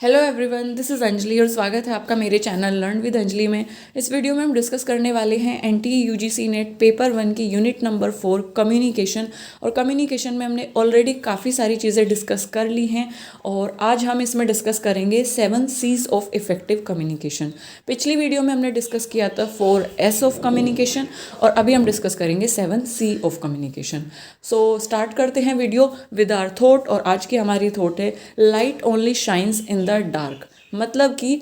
Hello everyone, this is Anjali और स्वागत है आपका मेरे चैनल लर्न विद अंजलि में। इस वीडियो में हम डिस्कस करने वाले हैं एनटीए यूजीसी नेट पेपर 1 की यूनिट नंबर 4 कम्युनिकेशन। और कम्युनिकेशन में हमने ऑलरेडी काफ़ी सारी चीज़ें डिस्कस कर ली हैं और आज हम इसमें डिस्कस करेंगे 7 C's ऑफ इफेक्टिव कम्युनिकेशन। पिछली वीडियो में हमने डिस्कस किया था 4 S ऑफ कम्युनिकेशन और अभी हम डिस्कस करेंगे 7 C of communication. So start करते हैं वीडियो विद आवर थॉट। और आज की हमारी थॉट है light only shines in the dark. मतलब कि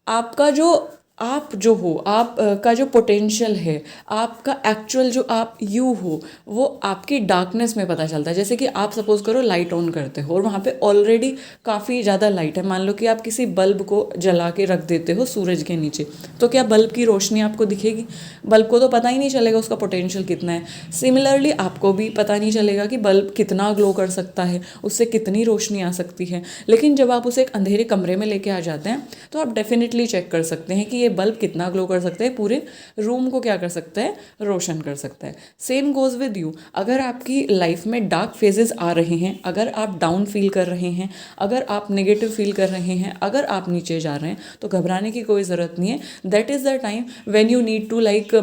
आपका जो आप जो हो, आप का जो पोटेंशियल है, आपका एक्चुअल जो आप यू हो, वो आपकी डार्कनेस में पता चलता है। जैसे कि आप सपोज करो लाइट ऑन करते हो और वहाँ पे ऑलरेडी काफ़ी ज़्यादा लाइट है। मान लो कि आप किसी बल्ब को जला के रख देते हो सूरज के नीचे, तो क्या बल्ब की रोशनी आपको दिखेगी? बल्ब को तो पता ही नहीं चलेगा उसका पोटेंशियल कितना है। सिमिलरली आपको भी पता नहीं चलेगा कि बल्ब कितना ग्लो कर सकता है, उससे कितनी रोशनी आ सकती है। लेकिन जब आप उसे एक अंधेरे कमरे में लेके आ जाते हैं तो आप डेफिनेटली चेक कर सकते हैं कि ये बल्ब कितना ग्लो कर सकता है, पूरे रूम को क्या कर सकता है, रोशन कर सकता है। Same goes with you. अगर आपकी लाइफ में डार्क फेजेस आ रहे हैं, अगर आप डाउन फील कर रहे हैं, अगर आप नेगेटिव फील कर रहे हैं, अगर आप नीचे जा रहे हैं, तो घबराने की कोई ज़रूरत नहीं है। That is the time when you need to like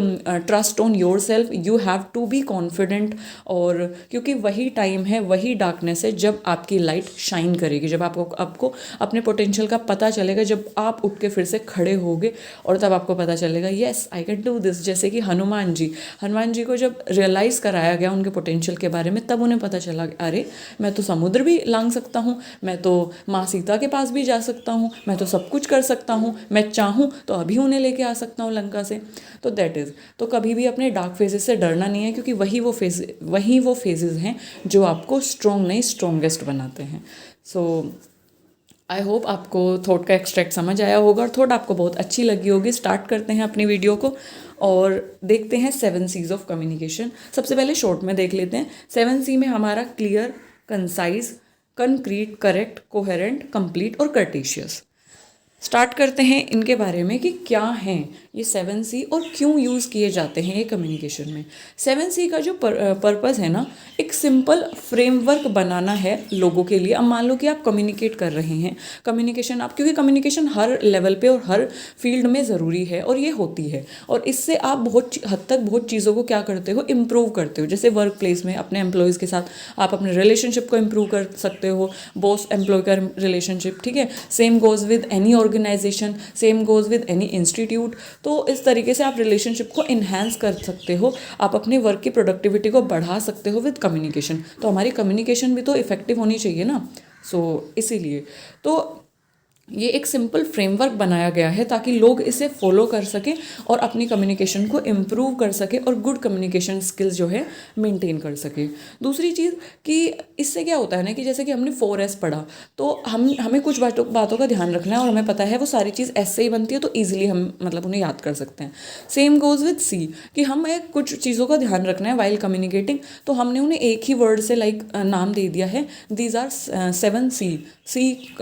trust on your self, you have to be confident. और क्योंकि वही टाइम है, वही डार्कनेस है जब आपकी लाइट शाइन करेगी, जब आपको अपने पोटेंशियल का पता चलेगा, जब आप उठ के फिर से खड़े होगे और तब आपको पता चलेगा yes I can do this. जैसे कि हनुमान जी को जब रियलाइज़ कराया गया उनके पोटेंशियल के बारे में, तब उन्हें पता चला अरे मैं तो समुद्र भी लांघ सकता हूँ, मैं तो माँ सीता के पास भी जा सकता हूँ, मैं तो सब कुछ कर सकता हूँ, मैं चाहूँ तो अभी उन्हें लेके आ सकता हूँ लंका से। तो दैट इज़, तो कभी भी अपने डार्क फेजेस से डरना नहीं है, क्योंकि वही वो फेजेस हैं जो आपको स्ट्रॉन्ग नहीं स्ट्रॉन्गेस्ट बनाते हैं। सो आई होप आपको थॉट का एक्सट्रैक्ट समझ आया होगा और थॉट आपको बहुत अच्छी लगी होगी। स्टार्ट करते हैं अपनी वीडियो को और देखते हैं 7 C's ऑफ कम्युनिकेशन। सबसे पहले शॉर्ट में देख लेते हैं। 7 C में हमारा clear, concise, concrete, correct, coherent, complete और कर्टेशियस। स्टार्ट करते हैं इनके बारे में कि क्या हैं ये 7 C और क्यों यूज़ किए जाते हैं ये कम्युनिकेशन में। 7 C का जो पर्पज़ है ना, एक सिंपल फ्रेमवर्क बनाना है लोगों के लिए। अब मान लो कि आप कम्युनिकेट कर रहे हैं, कम्युनिकेशन आप, क्योंकि कम्युनिकेशन हर लेवल पे और हर फील्ड में ज़रूरी है और ये होती है, और इससे आप बहुत हद तक बहुत चीज़ों को क्या करते हो, इम्प्रूव करते हो। जैसे वर्क प्लेस में अपने एम्प्लॉयज़ के साथ आप अपने रिलेशनशिप को इम्प्रूव कर सकते हो, बॉस एम्प्लॉय का रिलेशनशिप, ठीक है। Same goes with any organisation, same goes with any institute. तो इस तरीके से आप रिलेशनशिप को इन्हेंस कर सकते हो, आप अपने वर्क की प्रोडक्टिविटी को बढ़ा सकते हो विद कम्युनिकेशन। तो हमारी कम्युनिकेशन भी तो इफेक्टिव होनी चाहिए ना। इसीलिए तो ये एक सिंपल फ्रेमवर्क बनाया गया है ताकि लोग इसे फॉलो कर सकें और अपनी कम्युनिकेशन को इम्प्रूव कर सकें और गुड कम्युनिकेशन स्किल्स जो है मेंटेन कर सकें। दूसरी चीज़ कि इससे क्या होता है ना, कि जैसे कि हमने 4S पढ़ा, तो हमें कुछ बातों का ध्यान रखना है और हमें पता है वो सारी चीज़ S से ही बनती है, तो ईजिली हम मतलब उन्हें याद कर सकते हैं। सेम गोज़ विद C कि हमें कुछ चीज़ों का ध्यान रखना है वाइल कम्युनिकेटिंग, तो हमने उन्हें एक ही वर्ड से लाइक नाम दे दिया है, दीज आर 7 C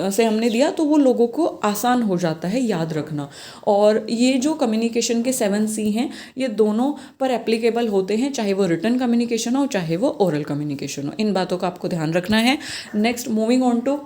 से हमने दिया, तो वो लोगों को आसान हो जाता है याद रखना। और ये जो कम्युनिकेशन के 7 C हैं, ये दोनों पर एप्लीकेबल होते हैं, चाहे वो रिटन कम्युनिकेशन हो चाहे वो ओरल कम्युनिकेशन हो। इन बातों का आपको ध्यान रखना है। Next, moving on to,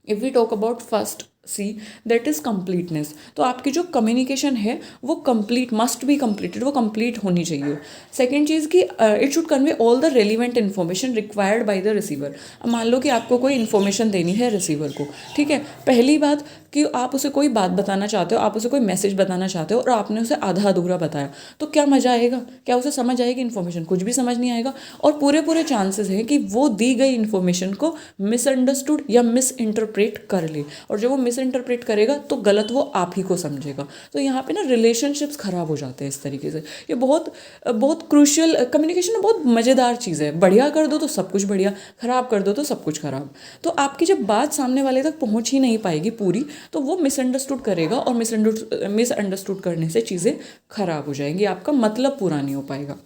if we talk about first C, that is completeness. तो आपकी जो कम्युनिकेशन है वो कंप्लीट, मस्ट बी कंप्लीटेड, वो कंप्लीट होनी चाहिए। सेकेंड चीज़ कि it should convey all the relevant information required by the receiver. अब मान लो कि आपको कोई इन्फॉर्मेशन देनी है रिसीवर को, ठीक है। पहली बात कि आप उसे कोई बात बताना चाहते हो, आप उसे कोई मैसेज बताना चाहते हो और आपने उसे आधा अधूरा बताया, तो क्या मज़ा आएगा? क्या उसे समझ आएगी इन्फॉर्मेशन? कुछ भी समझ नहीं आएगा। और पूरे चांसेस हैं कि वो दी गई इन्फॉर्मेशन को मिसअंडरस्टूड या मिस इंटरप्रेट कर ले, और जब वो मिस इंटरप्रेट करेगा तो गलत वो आप ही को समझेगा। तो यहाँ पे ना रिलेशनशिप्स खराब हो जाते हैं इस तरीके से। ये बहुत बहुत क्रूशियल, कम्युनिकेशन बहुत मज़ेदार चीज़ है। बढ़िया कर दो तो सब कुछ बढ़िया, ख़राब कर दो तो सब कुछ ख़राब। तो आपकी जब बात सामने वाले तक पहुँच ही नहीं पाएगी पूरी, तो वो मिसअंडरस्टूड करेगा और मिसअंडरस्टूड करने से चीज़ें खराब हो जाएंगी, आपका मतलब पूरा नहीं हो पाएगा।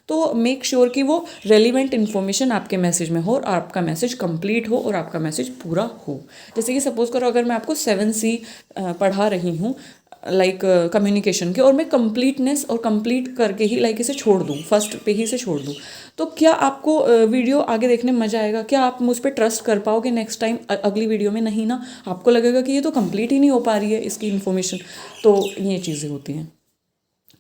तो मेक श्योर कि वो रेलिवेंट इन्फॉर्मेशन आपके मैसेज में हो और आपका मैसेज कंप्लीट हो और आपका मैसेज पूरा हो। जैसे कि सपोज करो अगर मैं आपको 7 C पढ़ा रही हूँ, लाइक कम्युनिकेशन के, और मैं कंप्लीटनेस और कंप्लीट करके ही लाइक इसे छोड़ दूँ, फर्स्ट पे ही इसे छोड़ दूँ, तो क्या आपको वीडियो आगे देखने में मज़ा आएगा? क्या आप मुझ पर ट्रस्ट कर पाओगे नेक्स्ट टाइम अगली वीडियो में? नहीं ना, आपको लगेगा कि ये तो कंप्लीट ही नहीं हो पा रही है इसकी इन्फॉर्मेशन। तो ये चीज़ें होती हैं।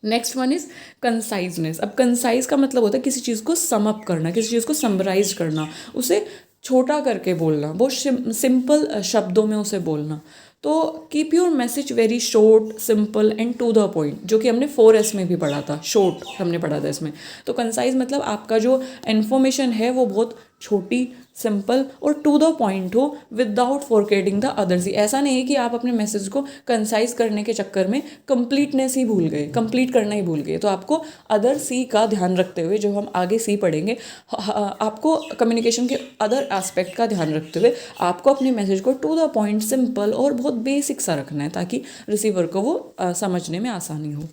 Next one is conciseness. अब कंसाइज का मतलब होता है किसी चीज़ को सम अप करना, किसी चीज़ को समराइज करना, उसे छोटा करके बोलना, बहुत सिंपल शब्दों में उसे बोलना। तो keep your message very short, simple and to the point, जो कि हमने 4S में भी पढ़ा था, शॉर्ट हमने पढ़ा था इसमें। तो कंसाइज मतलब आपका जो इन्फॉर्मेशन है वो बहुत छोटी, सिंपल और टू द पॉइंट हो, विदाउट फॉरगेटिंग द अदर्स। ऐसा नहीं है कि आप अपने मैसेज को कंसाइज करने के चक्कर में कंप्लीटनेस ही भूल गए, कंप्लीट करना ही भूल गए। तो आपको अदर सी का ध्यान रखते हुए, जो हम आगे सी पढ़ेंगे, आपको कम्युनिकेशन के अदर एस्पेक्ट का ध्यान रखते हुए आपको अपने मैसेज को टू द पॉइंट, सिंपल और बहुत बेसिक सा रखना है, ताकि रिसीवर को वो समझने में आसानी हो।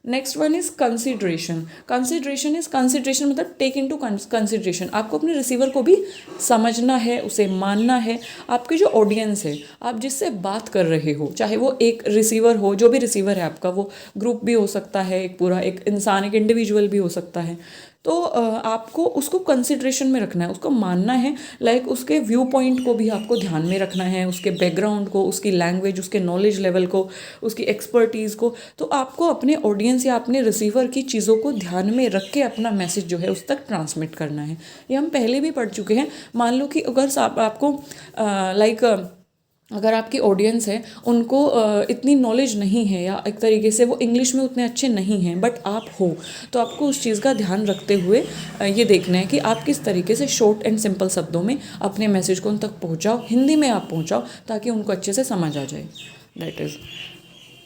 Next one is consideration. Consideration मतलब टेक इन टू कंसिड्रेशन। आपको अपने रिसीवर को भी समझना है, उसे मानना है। आपकी जो ऑडियंस है, आप जिससे बात कर रहे हो, चाहे वो एक रिसीवर हो, जो भी रिसीवर है आपका, वो ग्रुप भी हो सकता है, एक पूरा एक इंसान, एक इंडिविजुअल भी हो सकता है, तो आपको उसको कंसिड्रेशन में रखना है, उसको मानना है, लाइक उसके व्यू पॉइंट को भी आपको ध्यान में रखना है, उसके बैकग्राउंड को, उसकी लैंग्वेज, उसके नॉलेज लेवल को, उसकी एक्सपर्टीज़ को। तो आपको अपने ऑडियंस या अपने रिसीवर की चीज़ों को ध्यान में रख के अपना मैसेज जो है उस तक ट्रांसमिट करना है। ये हम पहले भी पढ़ चुके हैं। मान लो कि अगर आपको लाइक अगर आपकी ऑडियंस है, उनको इतनी नॉलेज नहीं है, या एक तरीके से वो इंग्लिश में उतने अच्छे नहीं हैं, बट आप हो, तो आपको उस चीज़ का ध्यान रखते हुए ये देखना है कि आप किस तरीके से शॉर्ट एंड सिंपल शब्दों में अपने मैसेज को उन तक पहुंचाओ, हिंदी में आप पहुंचाओ, ताकि उनको अच्छे से समझ आ जाए। That is.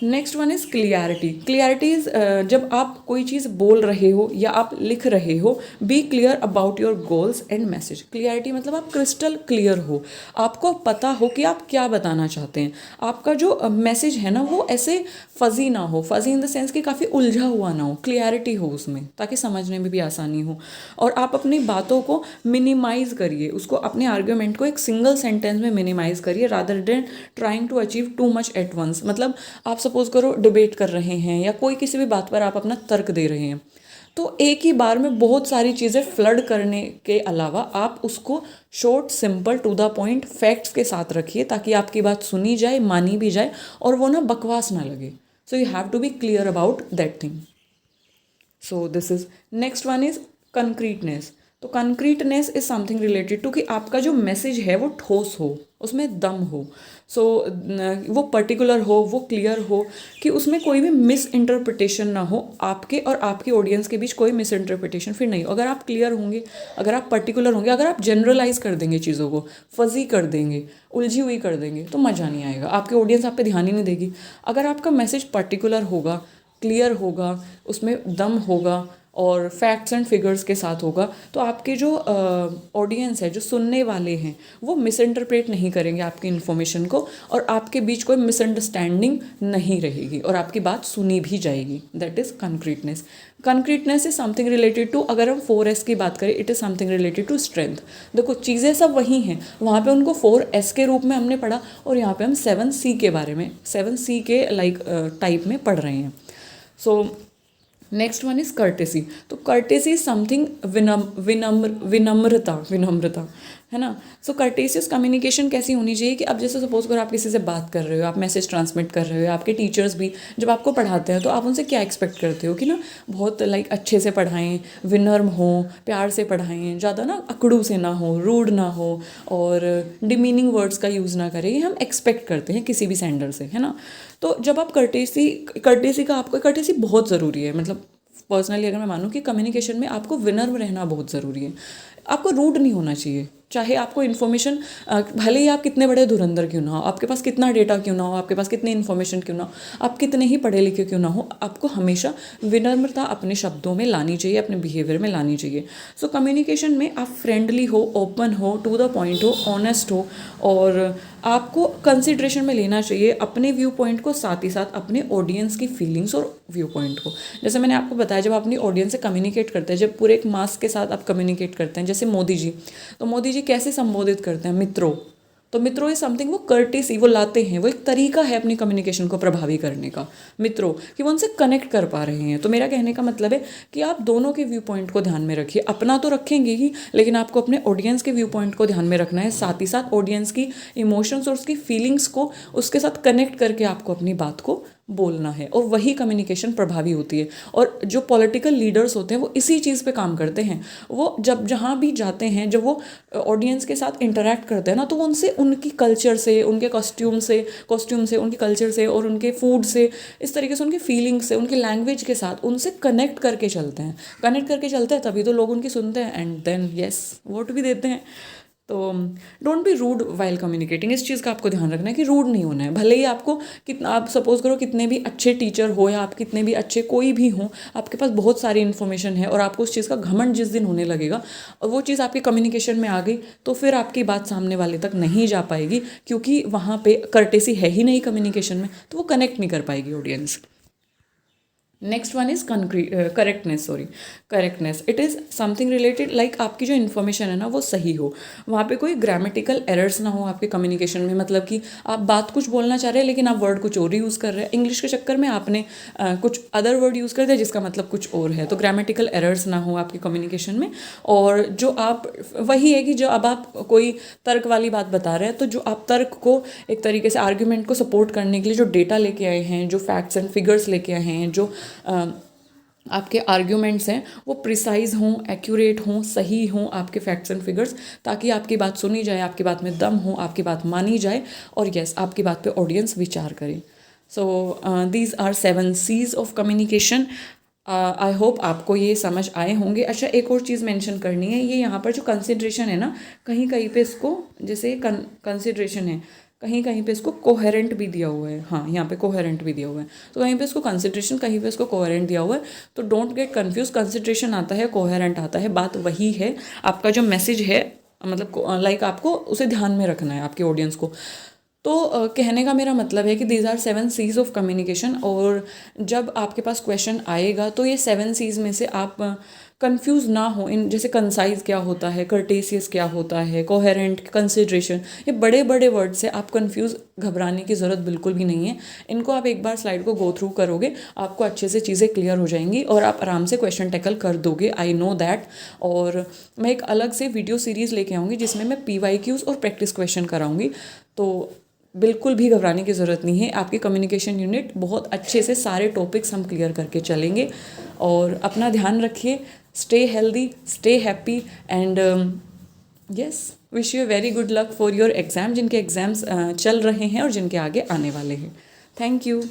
Next one is clarity. Clarity is जब आप कोई चीज़ बोल रहे हो या आप लिख रहे हो, be clear about your goals and message. Clarity मतलब आप क्रिस्टल क्लियर हो, आपको पता हो कि आप क्या बताना चाहते हैं। आपका जो मैसेज है ना, वो ऐसे फजी ना हो, फजी इन द सेंस कि काफ़ी उलझा हुआ ना हो, क्लियरिटी हो उसमें, ताकि समझने में भी आसानी हो। और आप अपनी बातों को मिनिमाइज़ करिए, उसको अपने आर्ग्यूमेंट को एक सिंगल सेंटेंस में मिनिमाइज़ करिए, rather than trying to achieve too much at once. मतलब आप सपोज करो डिबेट कर रहे हैं, या कोई किसी भी बात पर आप अपना तर्क दे रहे हैं, तो एक ही बार में बहुत सारी चीज़ें फ्लड करने के अलावा आप उसको short, simple, to the point, facts के साथ रखिए, ताकि आपकी बात सुनी जाए, मानी भी जाए, और वो ना बकवास ना लगे। So you have to be clear about that thing. So this is next one is concreteness. तो concreteness is something related to कि आपका जो मैसेज है वो ठोस हो, उसमें दम हो। सो वो पर्टिकुलर हो, वो क्लियर हो, कि उसमें कोई भी मिस इंटरप्रिटेशन ना हो, आपके और आपकी ऑडियंस के बीच कोई मिस इंटरप्रिटेशन फिर नहीं हो। अगर आप क्लियर होंगे, अगर आप पर्टिकुलर होंगे, अगर आप जनरलाइज कर देंगे चीज़ों को, फजी कर देंगे, उलझी हुई कर देंगे, तो मज़ा नहीं आएगा, आपकी ऑडियंस आप पे ध्यान ही नहीं देगी। अगर आपका मैसेज पर्टिकुलर होगा, क्लियर होगा, उसमें दम होगा और फैक्ट्स एंड फिगर्स के साथ होगा, तो आपके जो ऑडियंस है, जो सुनने वाले हैं, वो मिसइंटरप्रेट नहीं करेंगे आपकी इन्फॉर्मेशन को, और आपके बीच कोई मिसअंडरस्टैंडिंग नहीं रहेगी, और आपकी बात सुनी भी जाएगी। That is concreteness. Concreteness is something related to, अगर हम 4S की बात करें, it is something related to strength. देखो चीज़ें सब वही हैं, वहाँ पे उनको 4S के रूप में हमने पढ़ा, और यहाँ पे हम 7C के बारे में, 7C के लाइक टाइप में पढ़ रहे हैं। So next one is courtesy. तो कर्टेसी इज समथिंग विनम्रता है ना। सो कर्टेसियस कम्युनिकेशन कैसी होनी चाहिए कि अब जैसे सपोज करो आप किसी से बात कर रहे हो, आप मैसेज ट्रांसमिट कर रहे हो, आपके टीचर्स भी जब आपको पढ़ाते हैं, तो आप उनसे क्या एक्सपेक्ट करते हो कि ना बहुत लाइक अच्छे से पढ़ाएं, विनम्र हो, प्यार से पढ़ाएं, ज़्यादा ना अकड़ू से ना हो, रूड ना हो, और डिमीनिंग वर्ड्स का यूज़ ना करें। ये हम एक्सपेक्ट करते हैं किसी भी सेंडर से, है ना। तो जब आप कर्टेसी का आपको कर्टेसी बहुत ज़रूरी है। मतलब पर्सनली अगर मैं मानूँ कि कम्युनिकेशन में आपको विनम्र रहना बहुत ज़रूरी है। आपको रूड नहीं होना चाहिए, चाहे आपको इन्फॉर्मेशन, भले ही आप कितने बड़े धुरंधर क्यों ना हो, आपके पास कितना डेटा क्यों ना हो, आपके पास कितनी इन्फॉर्मेशन क्यों ना हो, आप कितने ही पढ़े लिखे क्यों ना हो, आपको हमेशा विनम्रता अपने शब्दों में लानी चाहिए, अपने बिहेवियर में लानी चाहिए। सो कम्युनिकेशन में आप फ्रेंडली हो, ओपन हो, टू द पॉइंट हो, ऑनेस्ट हो, और आपको कंसिड्रेशन में लेना चाहिए अपने व्यू पॉइंट को, साथ ही साथ अपने ऑडियंस की फीलिंग्स और व्यू पॉइंट को। जैसे मैंने आपको बताया, जब आप अपनी ऑडियंस से कम्युनिकेट करते हैं, जब पूरे एक मास के साथ आप कम्युनिकेट करते हैं, जैसे मोदी जी, तो मोदी जी कैसे संबोधित करते हैं, मित्रों। तो तो मित्रों इज समथिंग, वो कर्टेसी वो लाते हैं, वो एक तरीका है अपनी कम्युनिकेशन को प्रभावी करने का मित्रों, कि वो उनसे कनेक्ट कर पा रहे हैं। तो मेरा कहने का मतलब है कि आप दोनों के व्यू पॉइंट को ध्यान में रखिए, अपना तो रखेंगे ही, लेकिन आपको अपने ऑडियंस के व्यू पॉइंट को ध्यान में रखना है, साथ ही साथ ऑडियंस की इमोशंस और उसकी फीलिंग्स को उसके साथ कनेक्ट करके आपको अपनी बात को बोलना है, और वही कम्युनिकेशन प्रभावी होती है। और जो पॉलिटिकल लीडर्स होते हैं वो इसी चीज़ पे काम करते हैं। वो जब जहाँ भी जाते हैं, जब वो ऑडियंस के साथ इंटरेक्ट करते हैं ना, तो वो उनसे उनकी कल्चर से, उनके कॉस्ट्यूम से, उनकी कल्चर से और उनके फूड से, इस तरीके से उनकी फीलिंग्स से, उनकी लैंग्वेज के साथ उनसे कनेक्ट करके चलते हैं तभी तो लोग उनकी सुनते हैं, एंड देन यस वोट भी देते हैं। तो don't be rude while communicating, इस चीज़ का आपको ध्यान रखना है कि रूड नहीं होना है। भले ही आपको कितना, आप सपोज करो कितने भी अच्छे टीचर हो या आप कितने भी अच्छे कोई भी हो, आपके पास बहुत सारी इन्फॉर्मेशन है और आपको उस चीज़ का घमंड जिस दिन होने लगेगा और वो चीज़ आपके कम्युनिकेशन में आ गई, तो फिर आपकी बात सामने वाले तक नहीं जा पाएगी, क्योंकि वहाँ पे कर्टेसी है ही नहीं कम्युनिकेशन में, तो वो कनेक्ट नहीं कर पाएगी audience. Next one is correctness. It is something related, like आपकी जो इन्फॉर्मेशन है ना वो सही हो, वहाँ पे कोई ग्रामेटिकल एरर्स ना हो आपके कम्युनिकेशन में। मतलब कि आप बात कुछ बोलना चाह रहे हैं लेकिन आप वर्ड कुछ और यूज़ कर रहे हैं, इंग्लिश के चक्कर में आपने कुछ अदर वर्ड यूज़ कर दिया जिसका मतलब कुछ और है। तो ग्रामेटिकल एरर्स ना हो आपके कम्युनिकेशन में। और जो आप, वही है कि जो अब आप कोई तर्क वाली बात बता रहे हैं, तो जो आप तर्क को एक तरीके से आर्ग्यूमेंट को सपोर्ट करने के लिए जो डेटा लेके आए हैं, जो फैक्ट्स एंड फिगर्स लेके आए हैं, जो आपके आर्ग्यूमेंट्स हैं वो प्रिसाइज हों, एक्यूरेट हों, सही हों आपके फैक्ट्स एंड फिगर्स, ताकि आपकी बात सुनी जाए, आपकी बात में दम हो, आपकी बात मानी जाए और यस आपकी बात पे ऑडियंस विचार करे। So these are 7 C's of communication. I hope आपको ये समझ आए होंगे। अच्छा, एक और चीज़ मेंशन करनी है, ये यहाँ पर जो कंसिड्रेशन है ना, कहीं कहीं पे इसको, जैसे कंसिड्रेशन है, कहीं कहीं पे इसको कोहेरेंट भी दिया हुआ है। हाँ, यहाँ पे कोहेरेंट भी दिया हुआ है, तो कहीं पे इसको कंसिड्रेशन, कहीं पे इसको कोहेरेंट दिया हुआ है। तो डोंट गेट कंफ्यूज, कंसिड्रेशन आता है, कोहेरेंट आता है, बात वही है। आपका जो मैसेज है, मतलब लाइक आपको उसे ध्यान में रखना है आपके ऑडियंस को। तो कहने का मेरा मतलब है कि these are 7 C's of communication. और जब आपके पास क्वेश्चन आएगा तो ये 7 C's में से आप कंफ्यूज ना हो इन, जैसे कंसाइज क्या होता है, कर्टेसियस क्या होता है, कोहेरेंट, कंसिड्रेशन, ये बड़े बड़े वर्ड से आप कंफ्यूज, घबराने की ज़रूरत बिल्कुल भी नहीं है। इनको आप एक बार स्लाइड को गो थ्रू करोगे, आपको अच्छे से चीज़ें क्लियर हो जाएंगी और आप आराम से क्वेश्चन टैकल कर दोगे, आई नो दैट। और मैं एक अलग से वीडियो सीरीज़ लेके आऊँगी जिसमें मैं PYQs और प्रैक्टिस क्वेश्चन कराऊँगी। तो बिल्कुल भी घबराने की ज़रूरत नहीं है, आपकी कम्युनिकेशन यूनिट बहुत अच्छे से सारे टॉपिक्स हम क्लियर करके चलेंगे। और अपना ध्यान रखिए, stay healthy, stay happy, and yes wish you very good luck for your exam, जिनके एग्ज़ाम्स चल रहे हैं और जिनके आगे आने वाले हैं। Thank you.